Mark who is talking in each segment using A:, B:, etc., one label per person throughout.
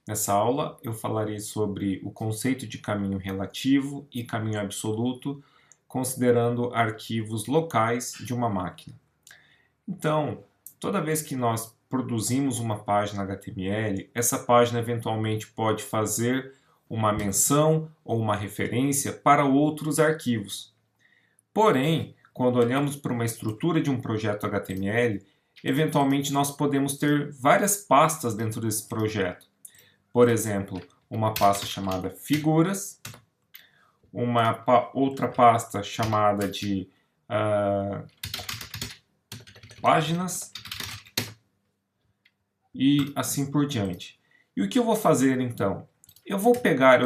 A: Nessa aula eu falarei sobre o conceito de caminho relativo e caminho absoluto, considerando arquivos locais de uma máquina. Então, toda vez que nós produzimos uma página HTML, essa página eventualmente pode fazer uma menção ou uma referência para outros arquivos. Porém, quando olhamos para uma estrutura de um projeto HTML, eventualmente nós podemos ter várias pastas dentro desse projeto. Por exemplo, uma pasta chamada figuras, uma outra pasta chamada de páginas e assim por diante. E o que eu vou fazer então? Eu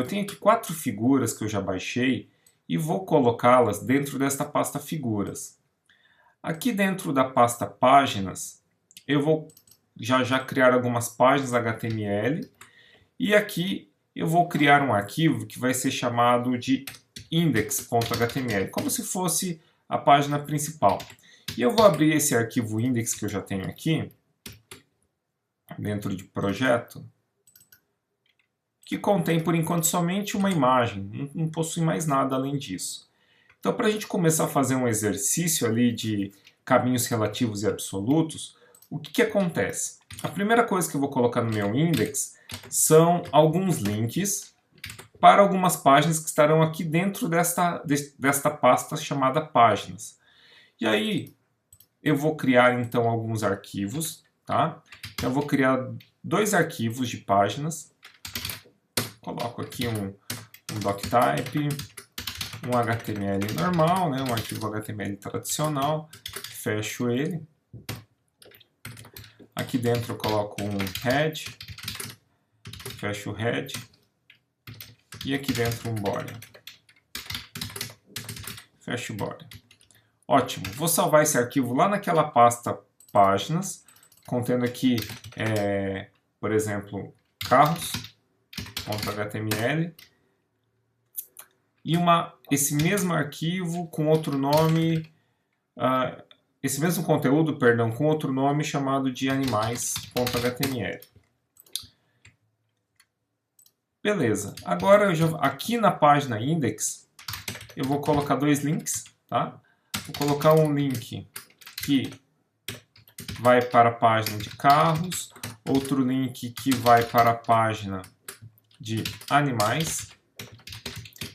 A: tenho aqui 4 figuras que eu já baixei e vou colocá-las dentro desta pasta figuras. Aqui dentro da pasta páginas, eu vou já criar algumas páginas HTML e aqui eu vou criar um arquivo que vai ser chamado de index.html, como se fosse a página principal. E eu vou abrir esse arquivo index que eu já tenho aqui, dentro de projeto, que contém por enquanto somente uma imagem, não possui mais nada além disso. Então, para a gente começar a fazer um exercício ali de caminhos relativos e absolutos, o que acontece? A primeira coisa que eu vou colocar no meu index são alguns links para algumas páginas que estarão aqui dentro desta pasta chamada páginas. E aí eu vou criar então alguns arquivos, tá? Então eu vou criar 2 arquivos de páginas. Coloco aqui um doctype, um HTML normal, né? Um arquivo HTML tradicional. Fecho ele. Aqui dentro eu coloco um head. Fecho o head. E aqui dentro um body. Fecho o body. Ótimo. Vou salvar esse arquivo lá naquela pasta páginas, contendo aqui, por exemplo, carros.html e esse mesmo arquivo com outro nome, esse mesmo conteúdo, perdão, com outro nome chamado de animais.html. Beleza. Agora aqui na página index eu vou colocar 2 links, tá? Vou colocar um link que vai para a página de carros, outro link que vai para a página de animais,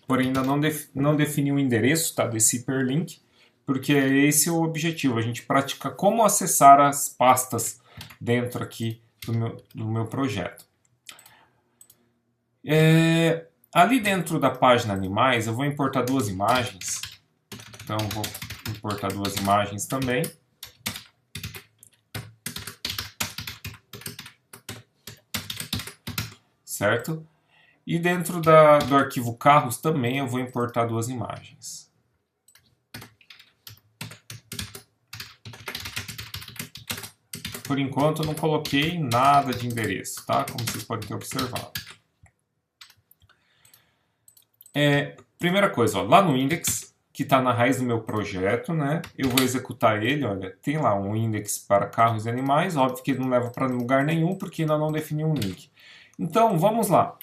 A: porém ainda não defini o endereço, tá, desse hiperlink, porque esse é o objetivo, a gente pratica como acessar as pastas dentro aqui do meu projeto. Ali dentro da página animais eu vou importar 2 imagens, então vou importar 2 imagens também. Certo? E dentro do arquivo carros também eu vou importar 2 imagens. Por enquanto eu não coloquei nada de endereço, tá? Como vocês podem ter observado. Primeira coisa, ó, lá no index, que está na raiz do meu projeto, né? Eu vou executar ele, olha, tem lá um index para carros e animais, óbvio que ele não leva para lugar nenhum, porque ainda não defini um link. Então, vamos lá.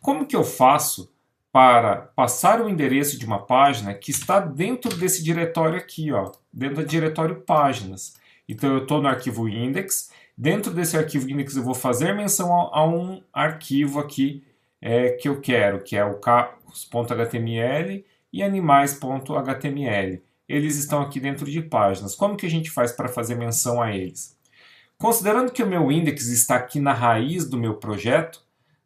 A: Como que eu faço para passar o endereço de uma página que está dentro desse diretório aqui, ó, dentro do diretório páginas? Então, eu estou no arquivo index. Dentro desse arquivo index, eu vou fazer menção a um arquivo aqui que eu quero, que é o carros.html e animais.html. Eles estão aqui dentro de páginas. Como que a gente faz para fazer menção a eles? Considerando que o meu index está aqui na raiz do meu projeto,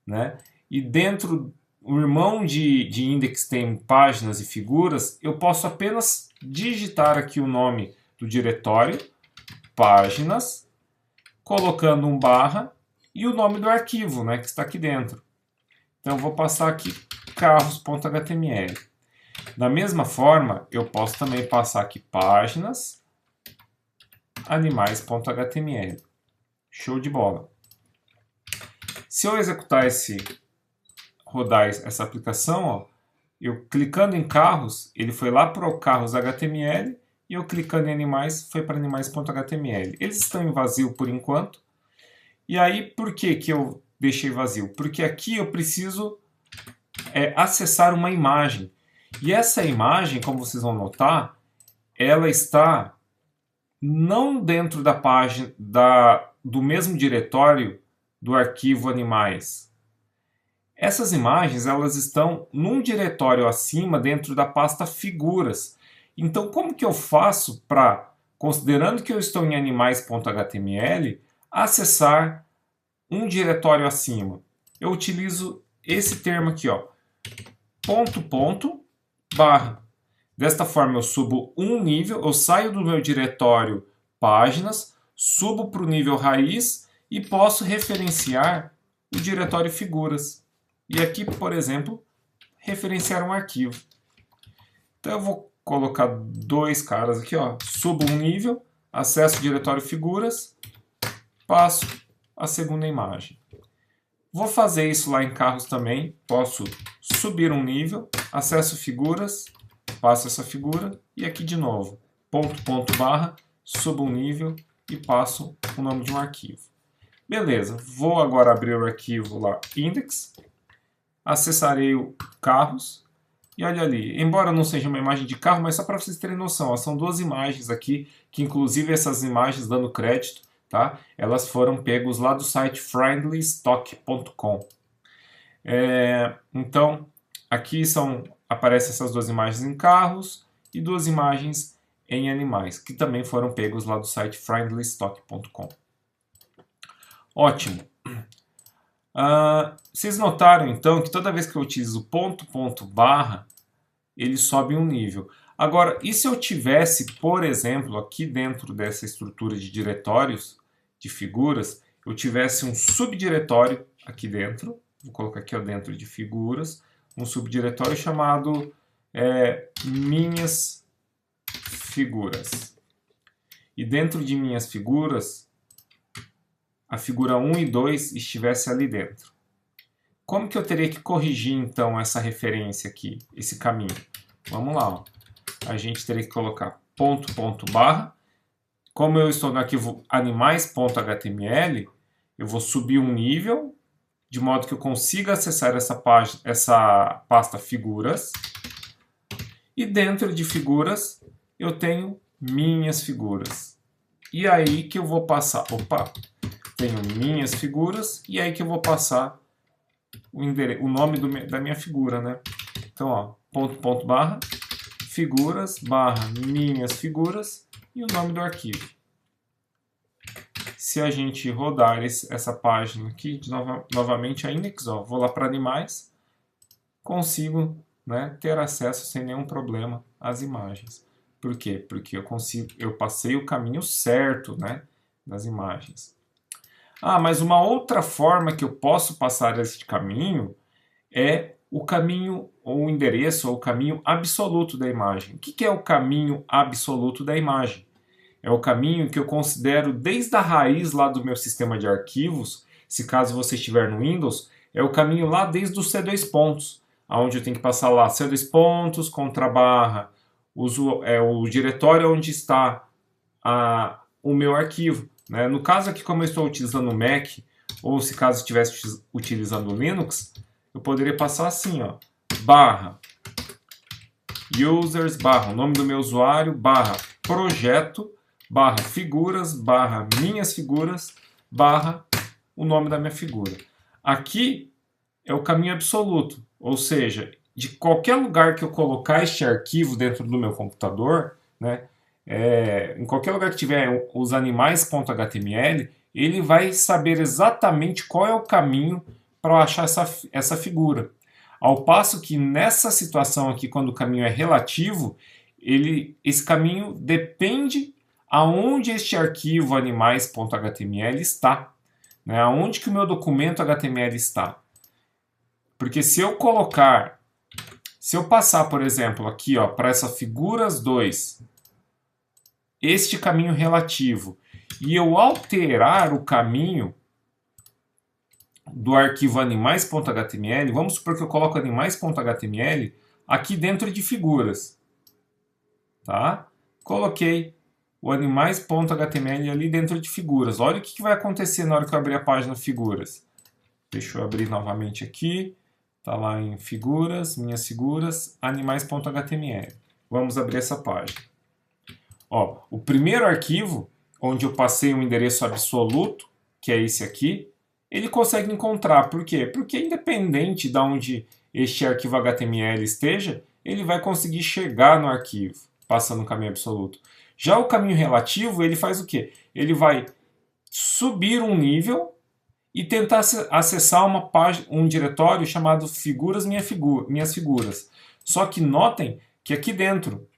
A: né, e dentro o irmão de index tem páginas e figuras, eu posso apenas digitar aqui o nome do diretório, páginas, colocando um barra e o nome do arquivo, né, que está aqui dentro. Então eu vou passar aqui carros.html. Da mesma forma, eu posso também passar aqui páginas, animais.html. Show de bola. Se eu executar rodar essa aplicação, ó, eu clicando em carros, ele foi lá para o carros.html e eu clicando em animais, foi para animais.html. Eles estão em vazio por enquanto. E aí, por que eu deixei vazio? Porque aqui eu preciso acessar uma imagem. E essa imagem, como vocês vão notar, ela está não dentro da página do mesmo diretório do arquivo animais. Essas imagens elas estão num diretório acima dentro da pasta figuras. Então, como que eu faço para, considerando que eu estou em animais.html, acessar um diretório acima? Eu utilizo esse termo aqui, ó, _barra. Desta forma eu subo um nível, eu saio do meu diretório páginas, subo para o nível raiz e posso referenciar o diretório figuras. E aqui, por exemplo, referenciar um arquivo. Então eu vou colocar dois caras aqui, ó, subo um nível, acesso o diretório figuras, passo a segunda imagem. Vou fazer isso lá em carros também, posso subir um nível, acesso figuras, passo essa figura e aqui de novo, _barra, subo um nível e passo o nome de um arquivo. Beleza, vou agora abrir o arquivo lá, index, acessarei o carros e olha ali, embora não seja uma imagem de carro, mas só para vocês terem noção, ó, são duas imagens aqui, que inclusive essas imagens, dando crédito, tá? Elas foram pegos lá do site friendlystock.com. Então, aqui aparecem essas duas imagens em carros e duas imagens em animais, que também foram pegos lá do site friendlystock.com. Ótimo. Vocês notaram então que toda vez que eu utilizo _barra, ele sobe um nível. Agora, e se eu tivesse, por exemplo, aqui dentro dessa estrutura de diretórios, de figuras, eu tivesse um subdiretório aqui dentro, vou colocar aqui ó, dentro de figuras, um subdiretório chamado minhas figuras. E dentro de minhas figuras, a figura 1 e 2 estivesse ali dentro. Como que eu teria que corrigir então essa referência aqui, esse caminho? Vamos lá, ó. A gente teria que colocar _barra. Como eu estou no arquivo animais.html, eu vou subir um nível, de modo que eu consiga acessar essa pasta figuras. E dentro de figuras, eu tenho minhas figuras. E aí que eu vou passar... tenho minhas figuras, e aí que eu vou passar o nome da minha figura, né? Então, ó, _barra, figuras, barra, minhas figuras, e o nome do arquivo. Se a gente rodar essa página aqui, novamente a index, ó, vou lá para animais, consigo, né, ter acesso sem nenhum problema às imagens. Por quê? Porque eu passei o caminho certo, né, das imagens. Mas uma outra forma que eu posso passar este caminho é o caminho, ou o endereço, ou o caminho absoluto da imagem. O que é o caminho absoluto da imagem? É o caminho que eu considero desde a raiz lá do meu sistema de arquivos, se caso você estiver no Windows, é o caminho lá desde o C2 pontos, onde eu tenho que passar lá C2 pontos, _barra, o diretório onde está o meu arquivo. Né? No caso aqui, como eu estou utilizando o Mac, ou se caso estivesse utilizando o Linux, eu poderia passar assim, ó, barra, users, barra, o nome do meu usuário, barra, projeto, barra, figuras, barra, minhas figuras, barra, o nome da minha figura. Aqui é o caminho absoluto, ou seja, de qualquer lugar que eu colocar este arquivo dentro do meu computador, né, em qualquer lugar que tiver os animais.html, ele vai saber exatamente qual é o caminho para achar essa figura. Ao passo que nessa situação aqui, quando o caminho é relativo, esse caminho depende aonde este arquivo animais.html está, né? Aonde que o meu documento HTML está. Porque se eu passar, por exemplo, aqui para essa figuras 2, este caminho relativo, e eu alterar o caminho do arquivo animais.html, vamos supor que eu coloco animais.html aqui dentro de figuras. Tá? Coloquei o animais.html ali dentro de figuras. Olha o que vai acontecer na hora que eu abrir a página figuras. Deixa eu abrir novamente aqui. Está lá em figuras, minhas figuras, animais.html. Vamos abrir essa página. Ó, o primeiro arquivo, onde eu passei um endereço absoluto, que é esse aqui, ele consegue encontrar. Por quê? Porque independente de onde este arquivo HTML esteja, ele vai conseguir chegar no arquivo, passando um caminho absoluto. Já o caminho relativo, ele faz o quê? Ele vai subir um nível e tentar acessar uma página, um diretório chamado figuras minhas figuras. Só que notem que aqui dentro,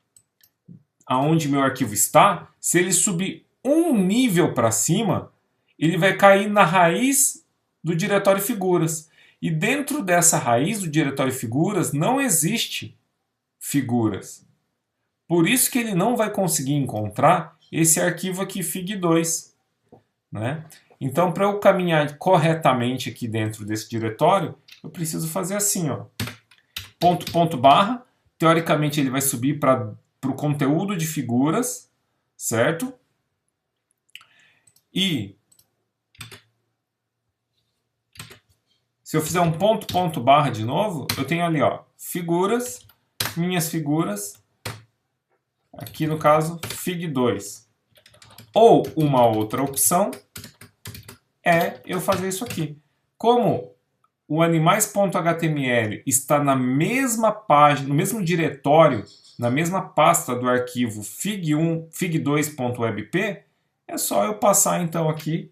A: aonde meu arquivo está, se ele subir um nível para cima, ele vai cair na raiz do diretório figuras. E dentro dessa raiz do diretório figuras não existe figuras. Por isso que ele não vai conseguir encontrar esse arquivo aqui, fig2. Né? Então, para eu caminhar corretamente aqui dentro desse diretório, eu preciso fazer assim, ó. Ponto, ponto, barra. Teoricamente, ele vai subir para o conteúdo de figuras, certo? E se eu fizer um ponto, ponto, barra de novo, eu tenho ali, ó, figuras, minhas figuras, aqui no caso, fig2. Ou uma outra opção é eu fazer isso aqui. Como o animais.html está na mesma página, no mesmo diretório, na mesma pasta do arquivo fig2.webp, é só eu passar então aqui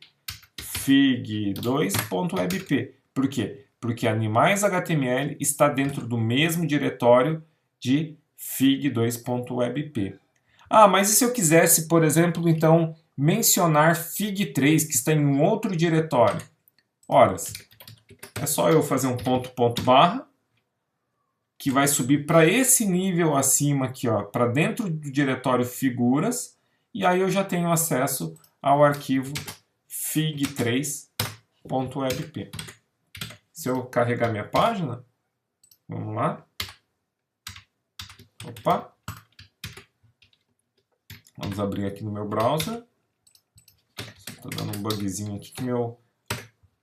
A: fig2.webp. Por quê? Porque animais.html está dentro do mesmo diretório de fig2.webp. Ah, mas e se eu quisesse, por exemplo, então, mencionar fig3, que está em um outro diretório? Ora, é só eu fazer um ponto, ponto, barra, que vai subir para esse nível acima aqui, ó, para dentro do diretório figuras, e aí eu já tenho acesso ao arquivo fig3.webp. Se eu carregar minha página, vamos lá. Opa. Vamos abrir aqui no meu browser. Estou dando um bugzinho aqui que meu...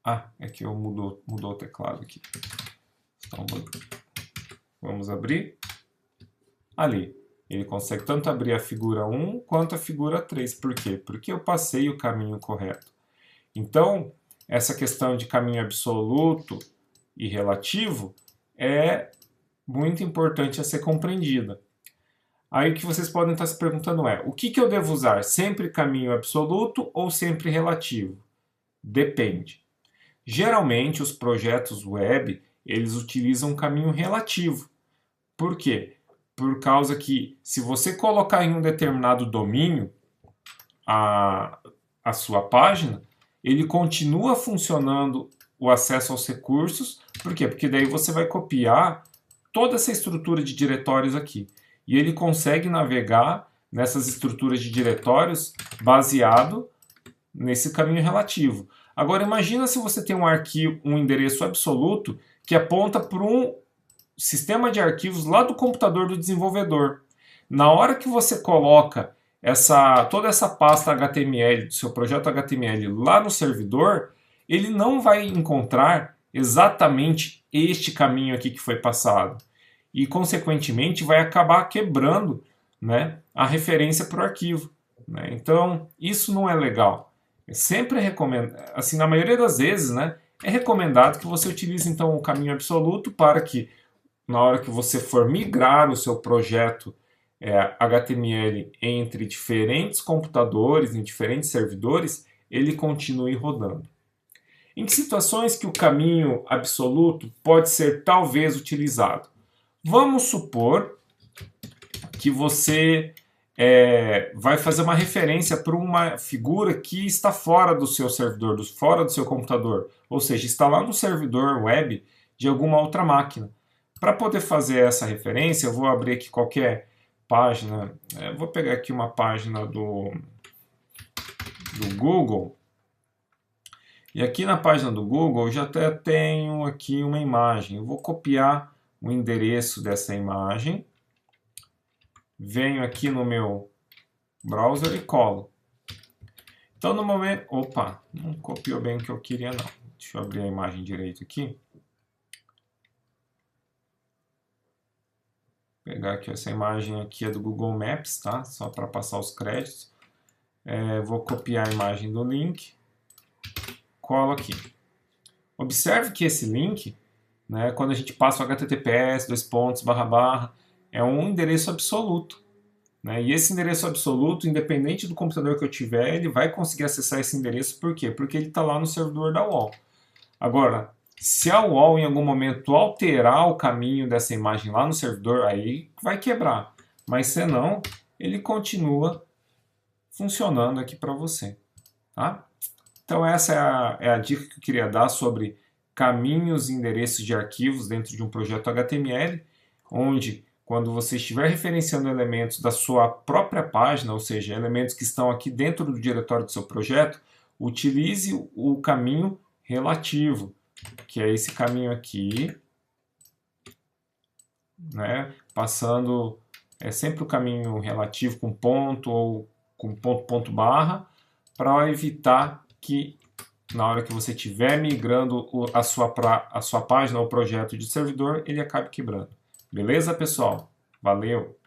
A: Ah, é que eu mudou o teclado aqui. Está um bug. Vamos abrir. Ali. Ele consegue tanto abrir a figura 1 quanto a figura 3. Por quê? Porque eu passei o caminho correto. Então, essa questão de caminho absoluto e relativo é muito importante a ser compreendida. Aí o que vocês podem estar se perguntando é, o que eu devo usar? Sempre caminho absoluto ou sempre relativo? Depende. Geralmente, os projetos web, eles utilizam um caminho relativo. Por quê? Por causa que, se você colocar em um determinado domínio a sua página, ele continua funcionando o acesso aos recursos. Por quê? Porque daí você vai copiar toda essa estrutura de diretórios aqui. E ele consegue navegar nessas estruturas de diretórios baseado nesse caminho relativo. Agora imagina se você tem um arquivo, um endereço absoluto que aponta para um sistema de arquivos lá do computador do desenvolvedor. Na hora que você coloca toda essa pasta HTML do seu projeto HTML lá no servidor, ele não vai encontrar exatamente este caminho aqui que foi passado. E, consequentemente, vai acabar quebrando, né, a referência para o arquivo. Né? Então, isso não é legal. É sempre recomendado, assim, na maioria das vezes, né, é recomendado que você utilize, então, o caminho absoluto para que, na hora que você for migrar o seu projeto HTML entre diferentes computadores, em diferentes servidores, ele continue rodando. Em que situações que o caminho absoluto pode ser talvez utilizado? Vamos supor que você vai fazer uma referência para uma figura que está fora do seu servidor, fora do seu computador, ou seja, está lá no servidor web de alguma outra máquina. Para poder fazer essa referência, eu vou abrir aqui qualquer página, vou pegar aqui uma página do Google, e aqui na página do Google eu já até tenho aqui uma imagem, eu vou copiar o endereço dessa imagem, venho aqui no meu browser e colo. Então no momento, opa, não copiou bem o que eu queria não. Deixa eu abrir a imagem direito aqui. Vou pegar aqui essa imagem aqui é do Google Maps, tá? Só para passar os créditos. Vou copiar a imagem do link, colo aqui. Observe que esse link, né, quando a gente passa o https, é um endereço absoluto. Né? E esse endereço absoluto, independente do computador que eu tiver, ele vai conseguir acessar esse endereço. Por quê? Porque ele está lá no servidor da UOL. Agora, se a UOL em algum momento alterar o caminho dessa imagem lá no servidor, aí vai quebrar. Mas se não, ele continua funcionando aqui para você. Tá? Então essa é a dica que eu queria dar sobre caminhos e endereços de arquivos dentro de um projeto HTML, onde quando você estiver referenciando elementos da sua própria página, ou seja, elementos que estão aqui dentro do diretório do seu projeto, utilize o caminho relativo, que é esse caminho aqui, né, passando sempre o caminho relativo com ponto ou com ponto barra, para evitar que na hora que você estiver migrando a sua página ou projeto de servidor, ele acabe quebrando. Beleza, pessoal? Valeu!